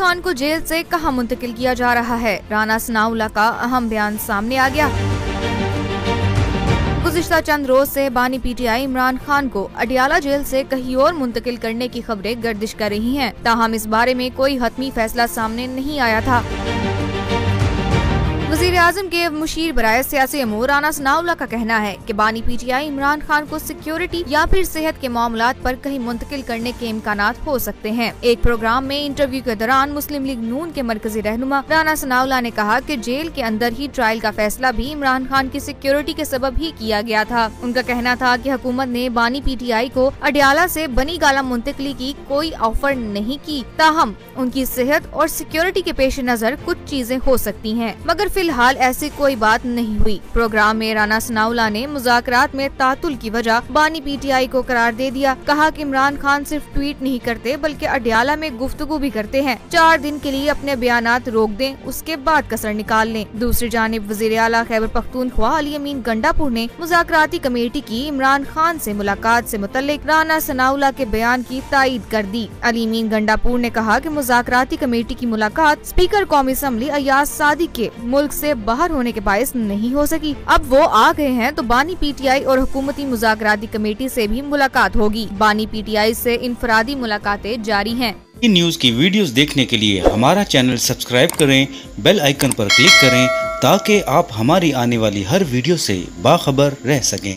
खान को जेल से कहां मुंतकिल किया जा रहा है? राना सनाउल्लाह का अहम बयान सामने आ गया। गुज़िश्ता चंद रोज से बानी पीटीआई इमरान खान को अडियाला जेल से कहीं और मुंतकिल करने की खबरें गर्दिश कर रही हैं। ताहम इस बारे में कोई हतमी फैसला सामने नहीं आया था। वज़ीर आज़म के मुशीर बराए सियासी अमूर राना सनाउल्लाह का कहना है कि बानी पीटीआई इमरान खान को सिक्योरिटी या फिर सेहत के मामलात पर कहीं मुंतकिल करने के इम्कानात हो सकते हैं। एक प्रोग्राम में इंटरव्यू के दौरान मुस्लिम लीग नून के मरकजी रहनुमा राना सनाउल्लाह ने कहा कि जेल के अंदर ही ट्रायल का फैसला भी इमरान खान की सिक्योरिटी के सबब ही किया गया था। उनका कहना था कि हुकूमत ने बानी पीटीआई को अडियाला से बनी गाला मुंतकली की कोई ऑफर नहीं की। ताहम उनकी सेहत और सिक्योरिटी के पेश नजर कुछ चीजें हो सकती हैं, मगर फिलहाल ऐसी कोई बात नहीं हुई। प्रोग्राम में राना सनाउल्लाह ने मुज़ाकरात में तातुल की वजह बानी पीटीआई को करार दे दिया। कहा कि इमरान खान सिर्फ ट्वीट नहीं करते बल्कि अडियाला में गुफ्तगू भी करते हैं। 4 दिन के लिए अपने बयानात रोक दें, उसके बाद कसर निकाल लें। दूसरी जानिब वज़ीर आला खैबर पख्तूनख्वा अली अमीन गंडापुर ने मुज़ाकराती कमेटी की इमरान खान से मुलाकात से मुतल्लिक राना सनाउल्लाह के बयान की तायीद कर दी। अली अमीन गंडापुर ने कहा कि मुज़ाकराती कमेटी की मुलाकात स्पीकर कौमी असम्बली अयाज सादिक के मुल्क से बाहर होने के बायस नहीं हो सकी। अब वो आ गए हैं तो बानी पीटीआई और हुकूमती मुज़ाकराती कमेटी से भी मुलाकात होगी। बानी पीटीआई से इनफरादी मुलाकातें जारी हैं। इन न्यूज़ की वीडियोस देखने के लिए हमारा चैनल सब्सक्राइब करें, बेल आइकन पर क्लिक करें ताकि आप हमारी आने वाली हर वीडियो से बाखबर रह सकें।